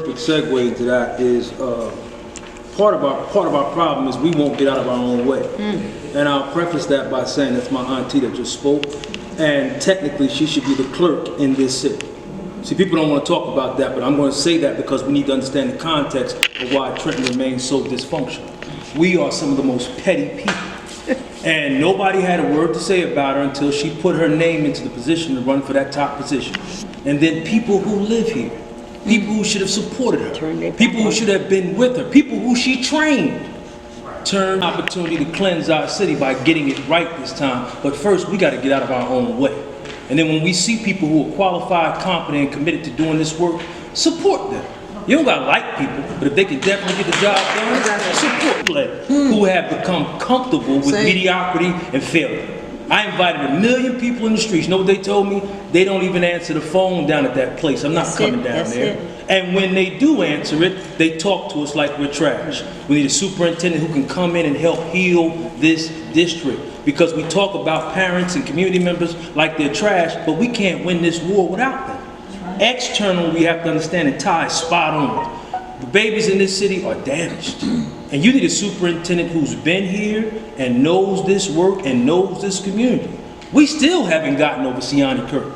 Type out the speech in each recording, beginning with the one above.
perfect segue into that is part of our problem is we won't get out of our own way. And I'll preface that by saying that's my auntie that just spoke, and technically she should be the clerk in this city. See, people don't want to talk about that, but I'm going to say that because we need to understand the context of why Trenton remains so dysfunctional. We are some of the most petty people. And nobody had a word to say about her until she put her name into the position to run for that top position. And then people who live here, people who should have supported her, people who should have been with her, people who she trained, turned opportunity to cleanse our city by getting it right this time. But first, we got to get out of our own way. And then when we see people who are qualified, competent, and committed to doing this work, support them. You don't gotta like people, but if they can definitely get the job done, support players who have become comfortable with mediocrity and failure. I invited 1 million people in the streets. You know what they told me? They don't even answer the phone down at that place. I'm not coming down there. And when they do answer it, they talk to us like we're trash. We need a superintendent who can come in and help heal this district. Because we talk about parents and community members like they're trash, but we can't win this war without them. External, we have to understand, and Ty is spot on. The babies in this city are damaged. And you need a superintendent who's been here and knows this work and knows this community. We still haven't gotten over Siani Kirk.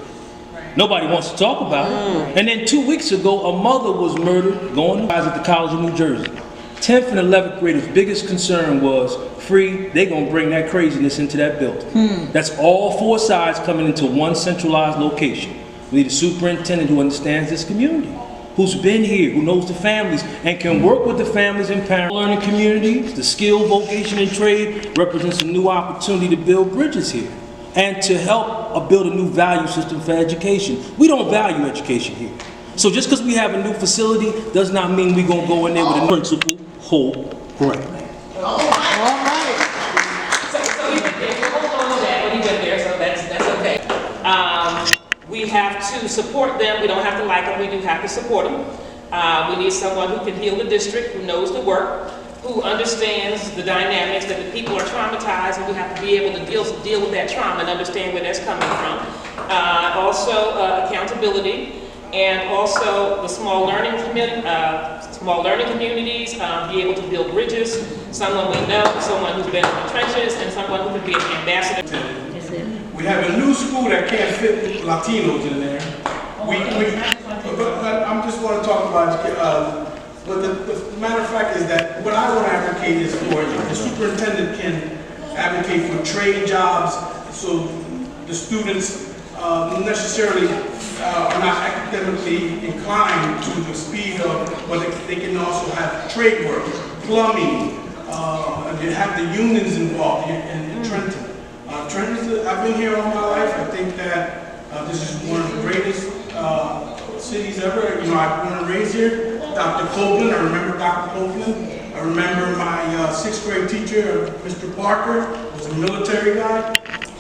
Nobody wants to talk about it. And then 2 weeks ago, a mother was murdered going to at the College of New Jersey. 10th and 11th graders' biggest concern was, free, they're gonna bring that craziness into that building. That's all 4 sides coming into one centralized location. We need a superintendent who understands this community, who's been here, who knows the families, and can work with the families and parents. Learning communities, the skill, vocation, and trade represents a new opportunity to build bridges here and to help build a new value system for education. We don't value education here. So just because we have a new facility does not mean we're gonna go in there with a principal whole grant. All right. So he went there. We'll hold on to that, but he went there, so that's okay. We have to support them. We don't have to like them. We do have to support them. We need someone who can heal the district, who knows the work, who understands the dynamics that the people are traumatized, and we have to be able to deal with that trauma and understand where that's coming from. Also, accountability, and also the small learning communities, be able to build bridges, someone we know, someone who's been in the trenches, and someone who can be an ambassador. We have a new school that can't fit Latinos in there. But I'm just want to talk about, but the matter of fact is that what I want to advocate is for the superintendent can advocate for trade jobs, so the students necessarily are not academically inclined to the speed of, but they can also have trade work, plumbing, they have the unions involved in Trenton. Trenton, I've been here all my life. I think that this is one of the greatest cities ever. You know, I was born and raised here. Dr. Copeland, I remember Dr. Copeland. I remember my 6th grade teacher, Mr. Parker, was a military guy.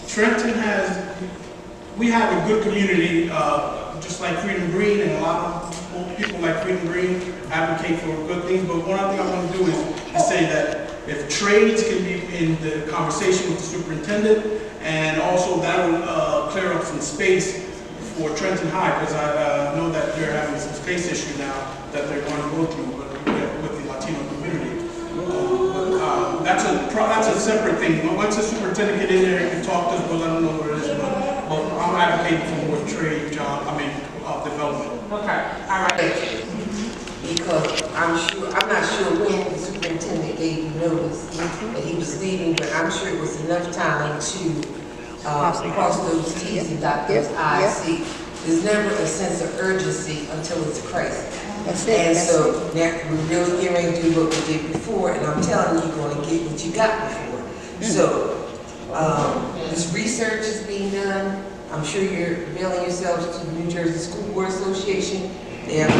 Trenton we have a good community, just like Freedom Green, and a lot of people like Freedom Green advocate for good things. But one thing I want to do is say that if trades can be in the conversation with the superintendent, and also that will clear up some space for Trenton High, because I know that they're having some space issue now that they're going to go through with the Latino community. That's a separate thing. Once the superintendent get in there, he can talk to us, but I don't know what it is. But I'm advocating for more trade development. Okay, all right. Because I'm not sure when the superintendent gave you notice that he was leaving, but I'm sure it was enough time to cross those T's and dot those I's. See, there's never a sense of urgency until it's a crisis. And so now we're really getting ready to do what we did before, and I'm telling you, you're going to get what you got before. So this research is being done. I'm sure you're availing yourselves to the New Jersey School Board Association. They have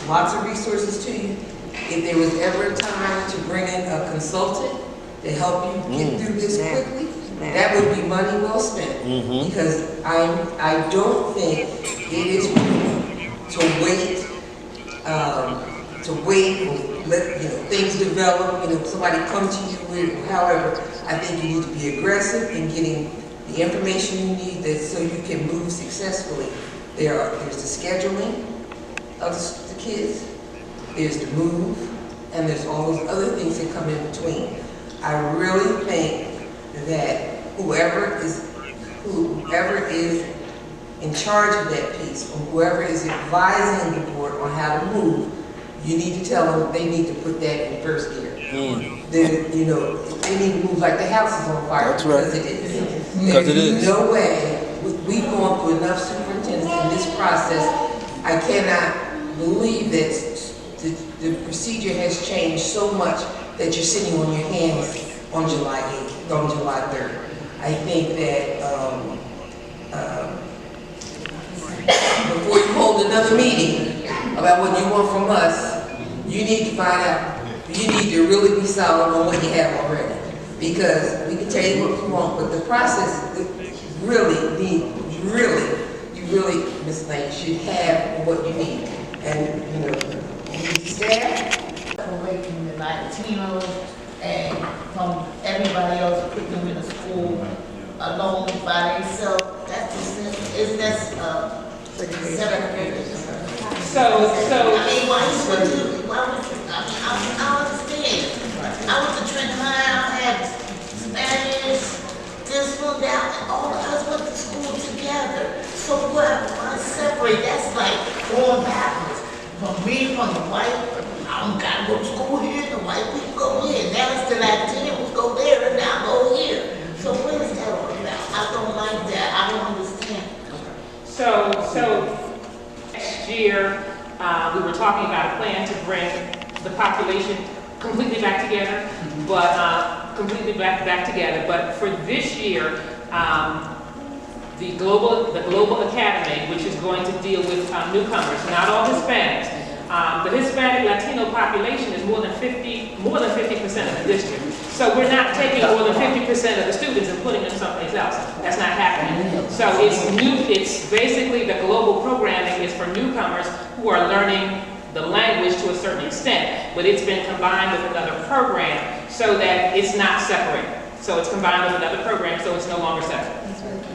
lots of resources to you. If there was ever a time to bring in a consultant to help you get through this quickly, that would be money well spent. Because I don't think it is prudent to wait, let things develop. Somebody come to you with. However, I think you need to be aggressive in getting the information you need so you can move successfully. There's the scheduling of the kids. is the move, and there's all those other things that come in between. I really think that whoever is in charge of that piece, or whoever is advising the board on how to move, you need to tell them they need to put that in first gear. Then, you know, they need to move like the house is on fire. That's right. Because it is. Because it is. No way. We've gone through enough superintendents in this process. I cannot believe that the procedure has changed so much that you're sitting on your hands on July 8th, on July 3rd. I think that before you hold another meeting about what you want from us, you need to find out. You need to really be solid on what you have already. Because we can tell you what we want, but the process you really, Ms. Lane, should have what you need. And, you know, the staff, away from the Latinos and from everybody else, put them in a school alone by themselves. That's So, I mean, why would you, I understand. I went to Trenton High, I had Spanish, this one down, and all of us went to school together. So what, why separate? That's like going backwards. From me, from the white, I don't gotta go to school here, the white people go here. Now it's the Latinos go there, and now go here. So what is that all about? I don't like that, I don't understand. So next year, we were talking about a plan to bring the population completely back together, but completely back together. But for this year, the Global Academy, which is going to deal with newcomers, not all Hispanics. The Hispanic Latino population is more than 50% of the district. So we're not taking more than 50% of the students and putting them someplace else. That's not happening. So it's basically the global programming is for newcomers who are learning the language to a certain extent, but it's been combined with another program so that it's not separated. So it's combined with another program, so it's no longer separate.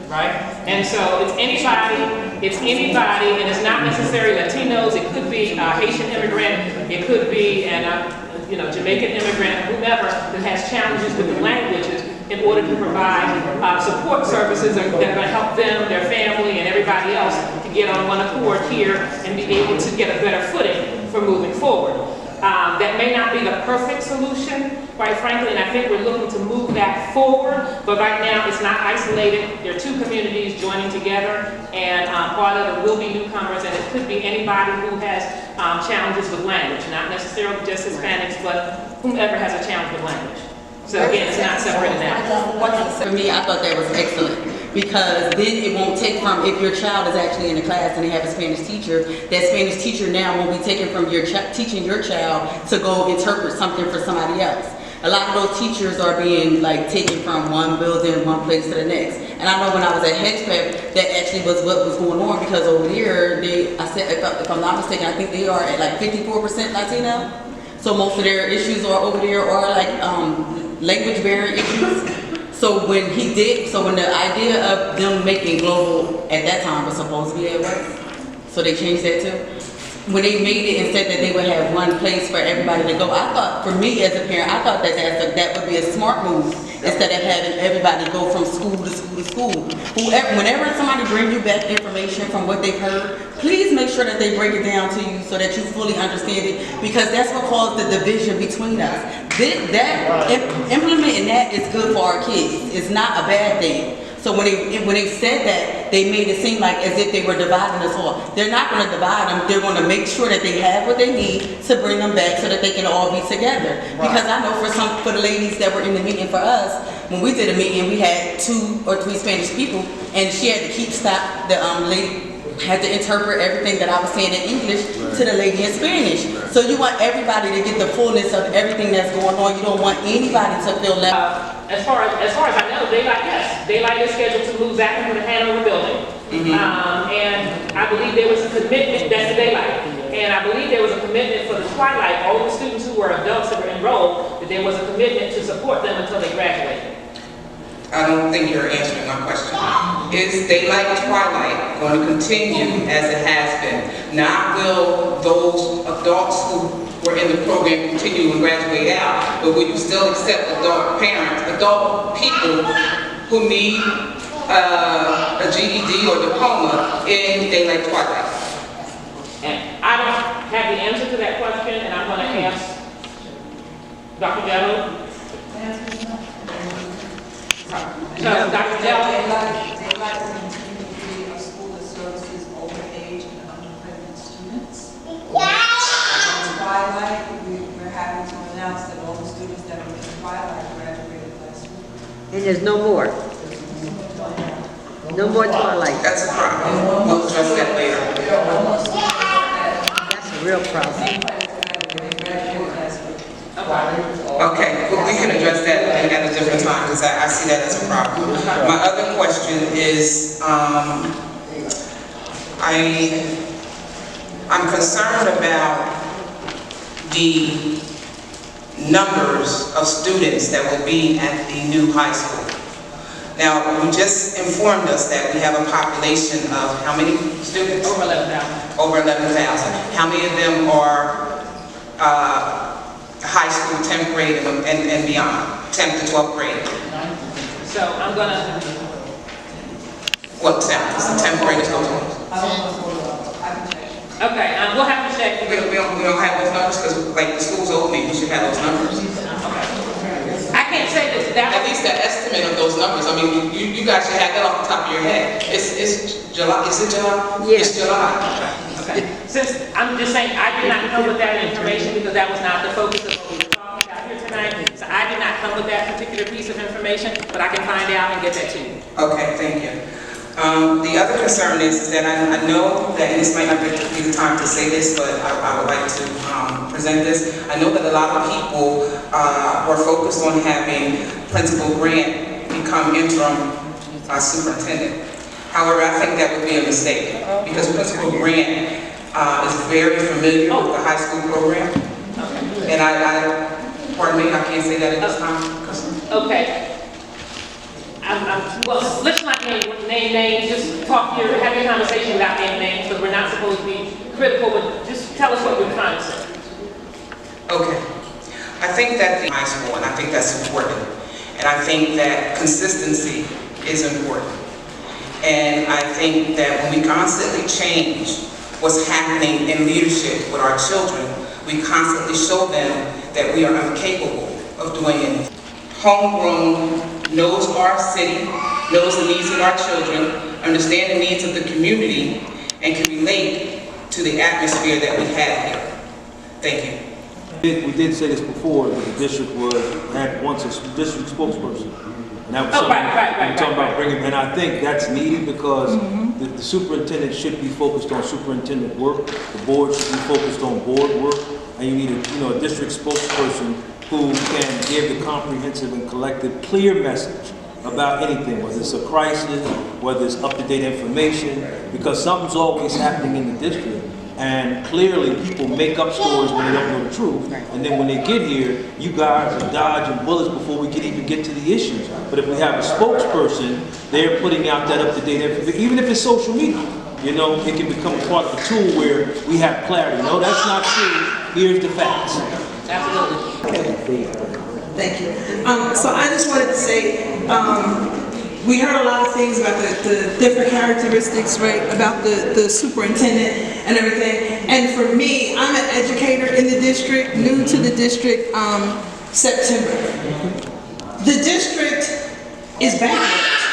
Right? And so it's anybody, and it's not necessarily Latinos. It could be Haitian immigrant, it could be Jamaican immigrant, whomever that has challenges with the languages in order to provide support services that are going to help them, their family, and everybody else to get on one accord here and be able to get a better footing for moving forward. That may not be the perfect solution, quite frankly, and I think we're looking to move that forward, but right now it's not isolated. There are two communities joining together, and part of it will be newcomers, and it could be anybody who has challenges with language, not necessarily just Hispanics, but whomever has a challenge with language. So again, it's not separated out. For me, I thought that was excellent. Because then it won't take from, if your child is actually in a class and they have a Spanish teacher, that Spanish teacher now won't be taken from your teaching your child to go interpret something for somebody else. A lot of those teachers are being taken from one building, one place to the next. And I know when I was at Hedgepath, that actually was what was going on, because over there, if I'm not mistaken, I think they are at 54% Latino. So most of their issues are over there are language barrier issues. So when the idea of them making global at that time was supposed to be at West, so they changed that too. When they made it and said that they would have one place for everybody to go, I thought, for me as a parent, I thought that would be a smart move instead of having everybody go from school to school to school. Whenever somebody brings you back information from what they've heard, please make sure that they break it down to you so that you fully understand it, because that's what caused the division between us. Implementing that is good for our kids. It's not a bad thing. So when they said that, they made it seem like as if they were dividing us all. They're not going to divide them. They're going to make sure that they have what they need to bring them back so that they can all be together. Right. Because I know for the ladies that were in the meeting for us, when we did a meeting, we had 2 or 3 Spanish people, and she had to the lady had to interpret everything that I was saying in English to the lady in Spanish. So you want everybody to get the fullness of everything that's going on. You don't want anybody to feel left. As far as I know, they like scheduled to move back into the Hanover building. And I believe there was a commitment, that's the daylight. And I believe there was a commitment for the Twilight, all the students who were adults that were enrolled, that there was a commitment to support them until they graduated. I don't think you're answering my question. Is Daylight Twilight going to continue as it has been? Not will those adults who were in the program continue and graduate out, but will you still accept adult parents, adult people who need a GED or diploma in daylight twilight? And I don't have the answer to that question, and I'm going to ask Dr. Jello. So, Dr. Jello. They like to continue to be a school that services older age and unaccredited students. In Twilight, we're happy to announce that all the students that were in Twilight graduated last week. And there's no more. No more Twilight. That's a problem. We'll address that later. That's a real problem. Okay, well, we can address that at a different time because I see that as a problem. My other question is, I'm concerned about the numbers of students that will be at the new high school. Now, you just informed us that we have a population of how many students? Over 11,000. Over 11,000. How many of them are high school, 10th grade and beyond, 10th to 12th grade? So I'm going to... What 10th? Is the 10th grade is going to? Okay, we'll have to check. We don't have those numbers because like the schools opening, we should have those numbers. I can't say that. At least the estimate of those numbers. I mean, you guys should have that off the top of your head. It's July. Is it July? Yes. It's July. Okay. Since I'm just saying, I did not come with that information because that was not the focus of what we were talking about here tonight. So I did not come with that particular piece of information, but I can find out and get that to you. Okay, thank you. The other concern is that I know that, and this might not be the time to say this, but I would like to present this. I know that a lot of people were focused on having Principal Grant become interim superintendent. However, I think that would be a mistake because Principal Grant is very familiar with the high school program. And pardon me, I can't say that at this time. Okay. Well, let's not name names, just talk here, have your conversation without naming names, because we're not supposed to be critical, but just tell us what you're trying to say. Okay. I think that the high school, and I think that's important. And I think that consistency is important. And I think that when we constantly change what's happening in leadership with our children, we constantly show them that we are incapable of doing anything. Homegrown, knows our city, knows the needs of our children, understand the needs of the community, and can relate to the atmosphere that we have here. Thank you. We did say this before, that the district had once a district spokesperson. And that was something we were talking about bringing, and I think that's needed because the superintendent should be focused on superintendent work, the board should be focused on board work, and you need a district spokesperson who can give the comprehensive and collective clear message about anything, whether it's a crisis, whether it's up-to-date information, because something's always happening in the district. And clearly people make up stories when they don't know the truth. And then when they get here, you guys are dodging bullets before we can even get to the issues. But if we have a spokesperson, they're putting out that up-to-date information, even if it's social media. It can become a part of the tool where we have clarity. No, that's not true. Here's the facts. Absolutely. Thank you. So I just wanted to say, we heard a lot of things about the different characteristics, right, about the superintendent and everything. And for me, I'm an educator in the district, new to the district, September. The district is bankrupt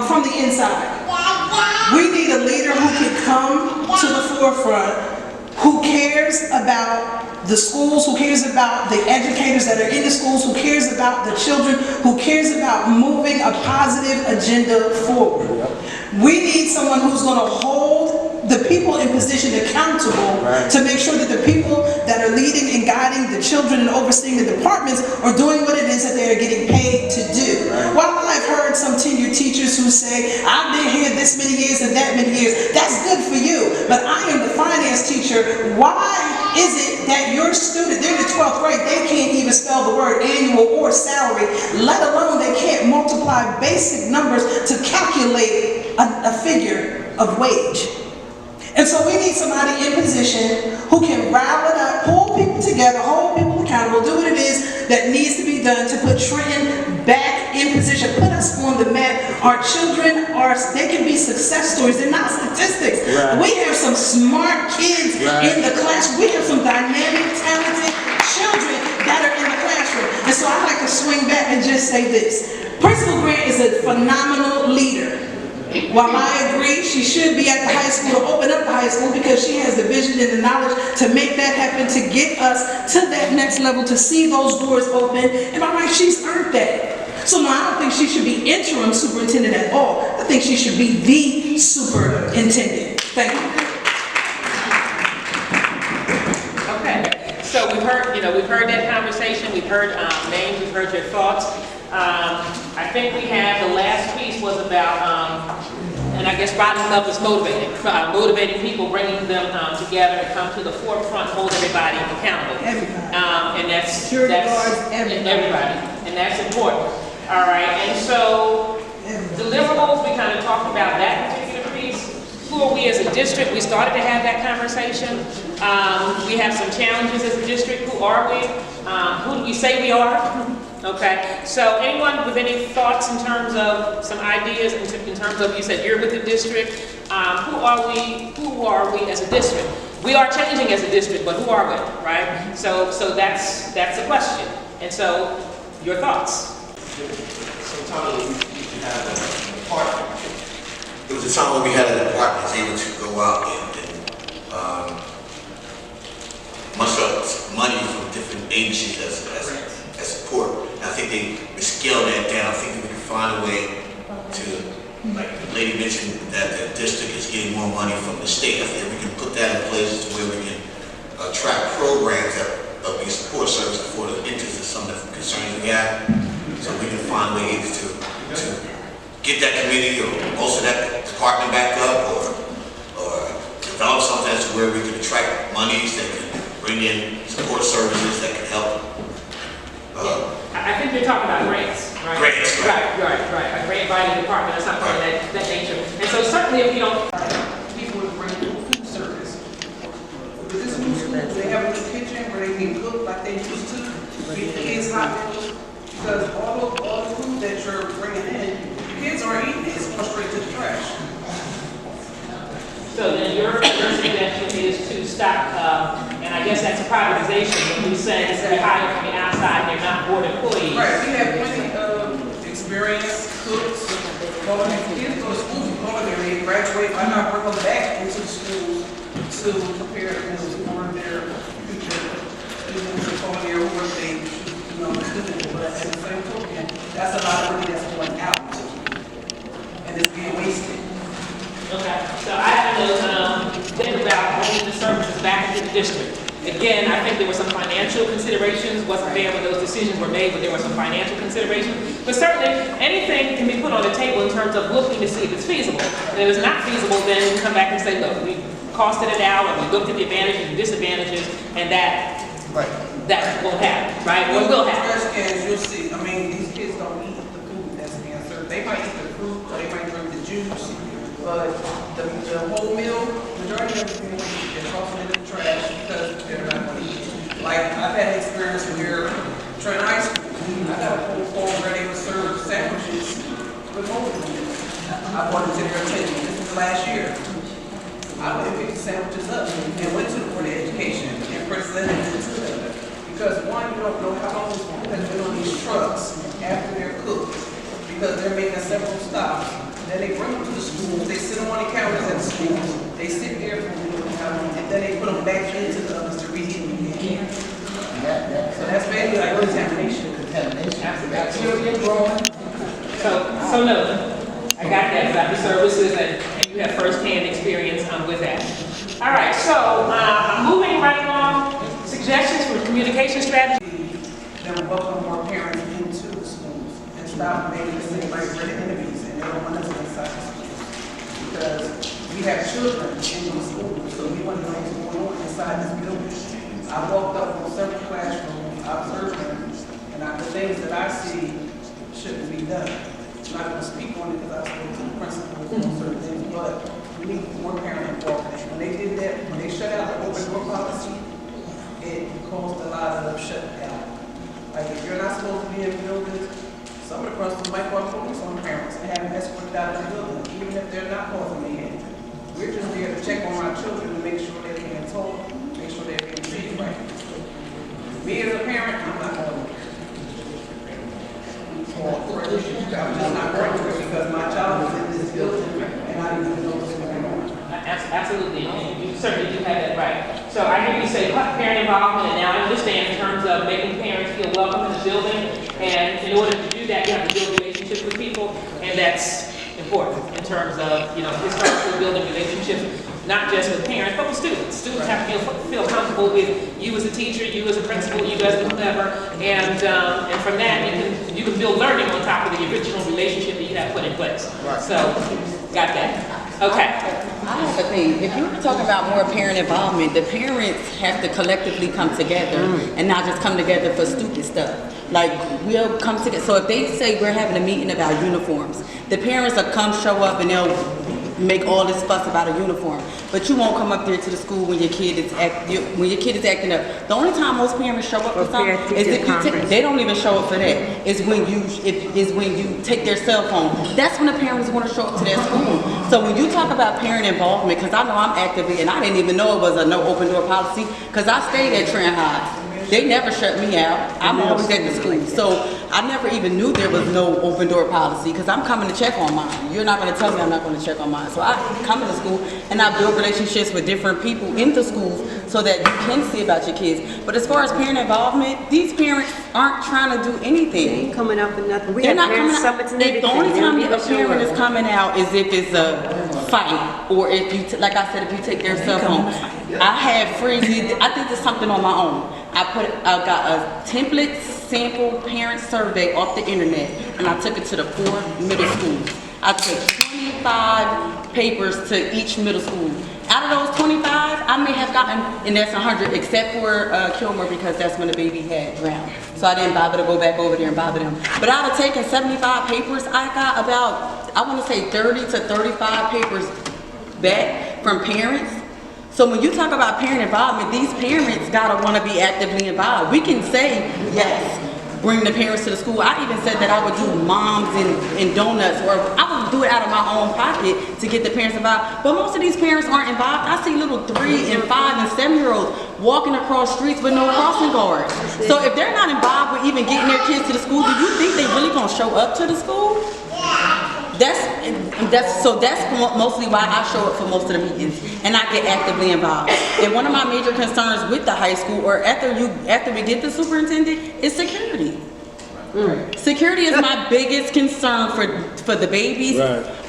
from the inside. We need a leader who can come to the forefront, who cares about the schools, who cares about the educators that are in the schools, who cares about the children, who cares about moving a positive agenda forward. We need someone who's going to hold the people in position accountable to make sure that the people that are leading and guiding the children and overseeing the departments are doing what it is that they are getting paid to do. While I've heard some tenured teachers who say, I've been here this many years and that many years, that's good for you, but I am the finance teacher. Why is it that your student, they're in the 12th grade, they can't even spell the word annual or salary, let alone they can't multiply basic numbers to calculate a figure of wage? And so we need somebody in position who can rile it up, pull people together, hold people accountable, do what it is that needs to be done to put Trenton back in position, put us on the map. Our children they can be success stories. They're not statistics. Right. We have some smart kids in the class. We have some dynamic, talented children that are in the classroom. And so I like to swing back and just say this. Principal Grant is a phenomenal leader. While I agree she should be at the high school, to open up the high school, because she has the vision and the knowledge to make that happen, to get us to that next level, to see those doors open. And I'm like, she's earned that. So no, I don't think she should be interim superintendent at all. I think she should be the superintendent. Thank you. Okay, so we've heard that conversation, we've heard names, we've heard your thoughts. I think we have, the last piece was about, and I guess Rodney Love is motivating people, bringing them together to come to the forefront, hold everybody accountable. And that's everybody, and that's important. All right, and so deliverables, we kind of talked about that particular piece. Who are we as a district? We started to have that conversation. We have some challenges as a district. Who are we? Who do we say we are? Okay, so anyone with any thoughts in terms of some ideas, in terms of, you said you're with the district, who are we as a district? We are changing as a district, but who are we, right? So that's the question. And so, your thoughts? Sometimes we have a department. There was a time when we had a department that was able to go out and muster up money from different agencies as support. And I think they scaled that down. I think we can find a way to, like the lady mentioned, that the district is getting more money from the state. I think we can put that in place where we can track programs that will be support services for the interests of some of the concerns we have. So we can find ways to get that committee or most of that department back up, or develop something that's where we can attract monies that can bring in support services that can help. I think you're talking about grants, right? Grants, right. A grant writing department or something of that nature. And so certainly if you don't... People would bring food service. With this new school, they have a kitchen where they can cook like they used to, get the kids hot meals, because all the food that you're bringing in, kids aren't eating it, it's going straight to the trash. So then your suggestion is to stop, and I guess that's a privatization, when we say it's they hire from the outside, they're not board employees. Right, we have plenty of experienced cooks, kids go to school for culinary, they graduate, why not bring them back into the schools to prepare for their future students of culinary work they students, but at the same token, that's a lot of money that's going out, and it's being wasted. Okay, so I have to think about bringing the services back into the district. Again, I think there were some financial considerations, wasn't there when those decisions were made, but there were some financial considerations. But certainly, anything can be put on the table in terms of looking to see if it's feasible. And if it's not feasible, then we come back and say, look, we costed it out, and we looked at the advantages and disadvantages, and that won't happen, right? Or will happen. Trash cans, you'll see, I mean, these kids don't eat the food that's being served. They might eat the fruit, or they might drink the juice, but the whole meal, majority of the people is tossing it in the trash because they're not going to eat it. Like, I've had experience here, Trenton High School. I got a whole form where they would serve sandwiches with holes in them. I brought it to their attention. This was last year. I went and picked the sandwiches up and went to the Board of Education and presented it to them. Because one, you don't know how long this food has been on these trucks after they're cooked. Because they're making several stops. Then they bring them to the schools, they sit them on the counters at the schools, they sit there for a little time, and then they put them back into the ovens to reheat them again. So that's basically like contamination. Absolutely. So no, I got that about the services, and you have first-hand experience with that. All right, so moving right along, suggestions for communication strategy. Then we'll welcome more parents into the schools and stop making it seem like we're the enemies and they don't want us inside the schools. Because we have children in these schools, so we want to know what's going on inside this building. I walked up on several classrooms, I observed them, and the things that I see shouldn't be done. I'm not going to speak on it because I spoke to the principals on certain things, but we need more parent involvement. When they did that, when they shut out the open door policy, it caused a lot of shutdown. Like if you're not supposed to be in buildings, some of the principals might call police on parents and have them escorted out of the building, even if they're not causing me in. We're just there to check on our children to make sure they're being told, make sure they're being treated right. Me as a parent, I'm not going to. I'm just not going to because my child is in this building and I didn't even know what's going on. Absolutely, you certainly do have that right. So I hear you say parent involvement, and now I understand in terms of making parents feel welcome in the building, and in order to do that, you have to build relationships with people, and that's important in terms of, you know, historically building relationships, not just with parents, but with students. Students have to feel comfortable with you as a teacher, you as a principal, you as a whoever, and from that, you can build learning on top of the original relationship that you have put in place. So, got that. Okay. I have a thing. If you're talking about more parent involvement, the parents have to collectively come together and not just come together for stupid stuff. Like, we'll come together. So if they say we're having a meeting about uniforms, the parents will come show up and they'll make all this fuss about a uniform. But you won't come up there to the school when your kid is acting up. The only time most parents show up for something is if you they don't even show up for that. Is when you take their cell phone. That's when the parents want to show up to their school. So when you talk about parent involvement, because I know I'm actively, and I didn't even know it was a no open door policy, because I stayed at Trenton High. They never shut me out. I'm always at the school. So I never even knew there was no open door policy because I'm coming to check on mine. You're not going to tell me I'm not going to check on mine. So I come to school and I build relationships with different people in the schools so that you can see about your kids. But as far as parent involvement, these parents aren't trying to do anything. They ain't coming out for nothing. We They're have not parent coming out. summits and everything. The only time They a don't show parent up. is coming out is if it's a fight or if you, like I said, if you take their cell phone. I had friends, I did this something on my own. I got a template sample parent survey off the internet and I took it to the 4 middle schools. I took 25 papers to each middle school. Out of those 25, I may have gotten, and that's 100 except for Kilmer because that's when the baby had drowned. So I didn't bother to go back over there and bother them. But out of taking 75 papers, I got about, I want to say 30 to 35 papers back from parents. So when you talk about parent involvement, these parents gotta want to be actively involved. We can say, yes, bring the parents to the school. I even said that I would do moms and donuts, or I would do it out of my own pocket to get the parents involved. But most of these parents aren't involved. I see little 3 and 5 and 7-year-olds walking across streets with no crossing guards. So if they're not involved with even getting their kids to the school, do you think they really gonna show up to the school? That's mostly why I show up for most of the meetings and I get actively involved. And one of my major concerns with the high school, or after we get the superintendent, is security. Security is my biggest concern for the babies,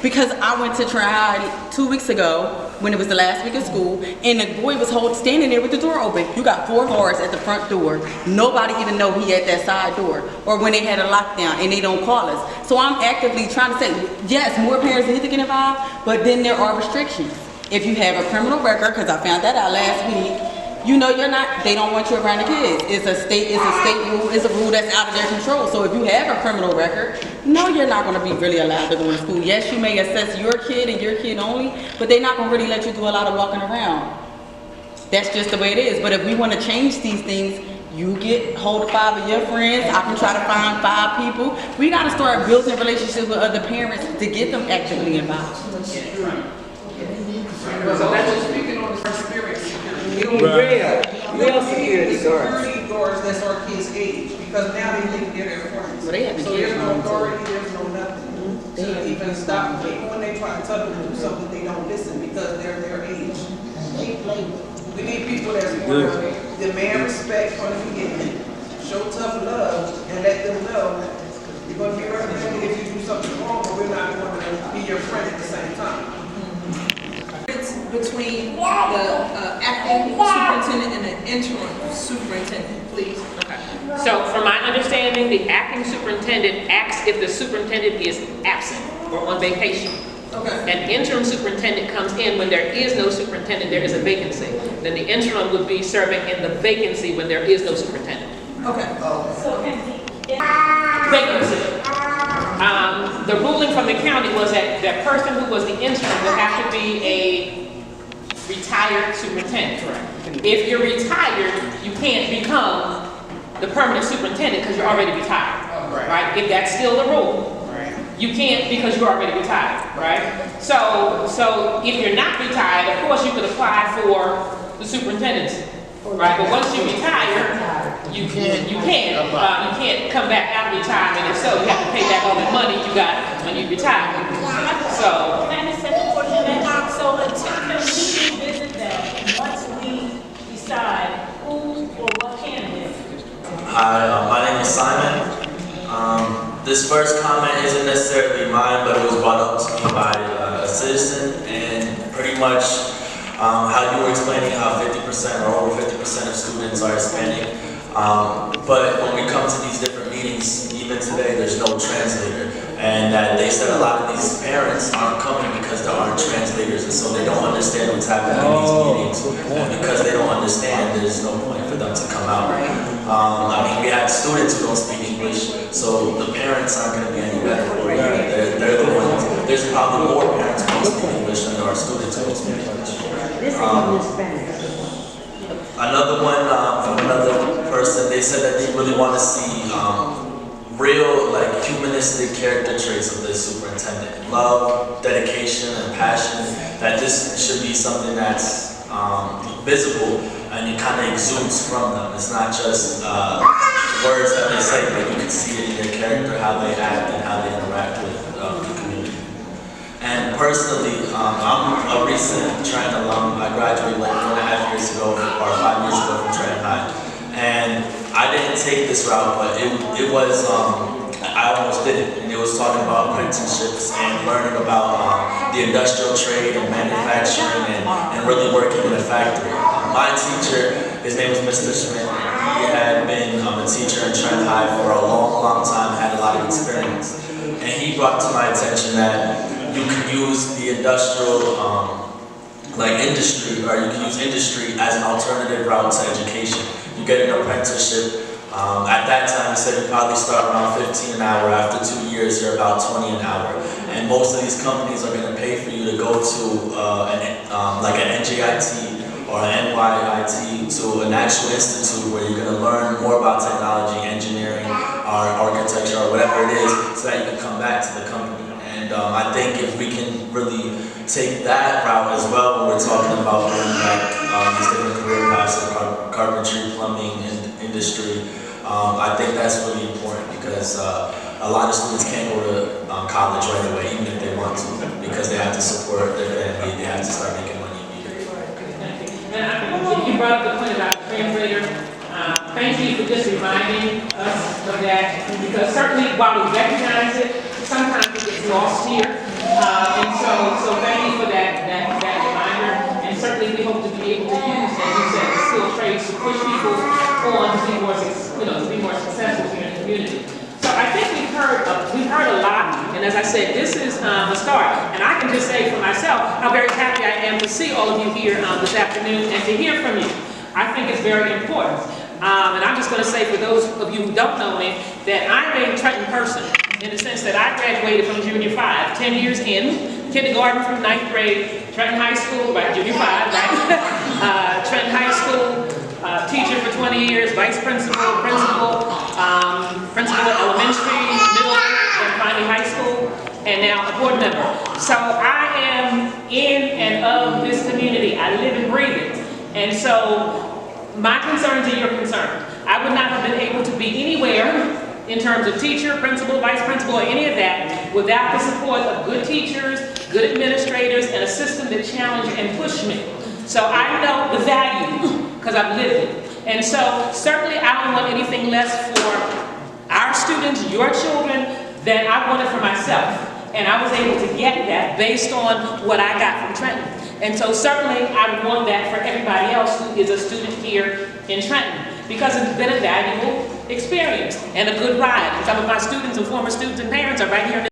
because I went to try 2 weeks ago when it was the last week of school, and the boy was standing there with the door open. You got 4 guards at the front door. Nobody even know he at that side door. Or when they had a lockdown and they don't call us. So I'm actively trying to say, yes, more parents need to get involved, but then there are restrictions. If you have a criminal record, because I found that out last week, you know they don't want you around the kids. It's a state rule, it's a rule that's out of their control. So if you have a criminal record, no, you're not gonna be really allowed to go to school. Yes, you may assess your kid and your kid only, but they're not gonna really let you do a lot of walking around. That's just the way it is. But if we wanna change these things, you get hold of 5 of your friends, I can try to find 5 people. We gotta start building relationships with other parents to get them actively involved. So that's just speaking on the experience. Real security guards. Security guards that's our kids' age, because now they think they're their friends. Well, they have So there's no authority, there's no nothing to even stop them. Even when they try to tell them to do something, they don't listen because they're their age. We need people that's going to demand respect from the beginning, show tough love, and let them know you're going to be recommended if you do something wrong, but we're not going to be your friend at the same time. Between the acting superintendent and the interim superintendent, please. Okay. So from my understanding, the acting superintendent acts if the superintendent is absent or on vacation. Okay. An interim superintendent comes in when there is no superintendent, there is a vacancy. Then the interim would be serving in the vacancy when there is no superintendent. Okay. Vacancy. The ruling from the county was that that person who was the interim would have to be a retired superintendent. Correct. If you're retired, you can't become the permanent superintendent because you're already retired. Right? If that's still the rule. You can't because you're already retired, right? So if you're not retired, of course you could apply for the superintendency, right? But once you retire, you can't come back out of retirement, and so you have to pay back all the money you got when you retire. So. Can I second portion of that? So can we revisit that once we decide who or what candidate? Hi, my name is Simon. This first comment isn't necessarily mine, but it was brought up to me by a citizen, and pretty much how you were explaining how 50% or over 50% of students are Hispanic. But when we come to these different meetings, even today, there's no translator. And that they said a lot of these parents aren't coming because there aren't translators, and so they don't understand what's happening in these meetings. And because they don't understand, there's no point for them to come out. I mean, we have students who don't speak English, so the parents aren't going to be any better for you. They're the ones. There's probably more parents who don't speak English than there are students who don't speak English. Another one from another person, they said that they really want to see real, like, humanistic character traits of the superintendent. Love, dedication, and passion. That this should be something that's visible and it kind of exudes from them. It's not just words that they say, but you can see it in their character, how they act and how they interact with the community. And personally, I'm a recent Trenton alum. I graduated like 4.5 years ago, or 5 years ago from Trenton High. And I didn't take this route, but it was, I almost did it. And it was talking about apprenticeships and learning about the industrial trade and manufacturing and really working in a factory. My teacher, his name was Mr. Schmidt. He had been a teacher in Trenton High for a long, long time, had a lot of experience. And he brought to my attention that you can use the industrial industry, or you can use industry as an alternative route to education. You get an apprenticeship. At that time, he said you probably start around 15 an hour. After 2 years, you're about 20 an hour. And most of these companies are going to pay for you to go to like an NJIT or an NYIT, to an actual institute where you're going to learn more about technology, engineering, or architecture, or whatever it is, so that you can come back to the company. And I think if we can really take that route as well, when we're talking about bringing back these different career paths, like carpentry, plumbing, industry, I think that's really important, because a lot of students can't go to college right away, even if they want to, because they have to support their family, they have to start making money immediately. And you brought up the point about the translator. Thank you for just reminding us of that, because certainly while we recognize it, sometimes it gets lost here. And so thank you for that reminder. And certainly we hope to be able to use, as you said, the skilled trades to push people on to be more successful here in the community. So I think we've heard a lot, and as I said, this is the start. And I can just say for myself how very happy I am to see all of you here this afternoon and to hear from you. I think it's very important. And I'm just going to say, for those of you who don't know me, that I'm a Trenton person, in the sense that I graduated from junior 5, 10 years in, kindergarten through 9th grade, Trenton High School, right, junior 5, right? Trenton High School, teacher for 20 years, vice principal, principal at elementary, middle, and finally high school, and now a board member. So I am in and of this community. I live and breathe it. And so my concerns are your concerns. I would not have been able to be anywhere in terms of teacher, principal, vice principal, or any of that without the support of good teachers, good administrators, and a system that challenged and pushed me. So I know the value because I've lived it. And so certainly I don't want anything less for our students, your children, than I wanted for myself. And I was able to get that based on what I got from Trenton. And so certainly I would want that for everybody else who is a student here in Trenton, because it's been a valuable experience and a good ride. And some of my students and former students and parents are right here in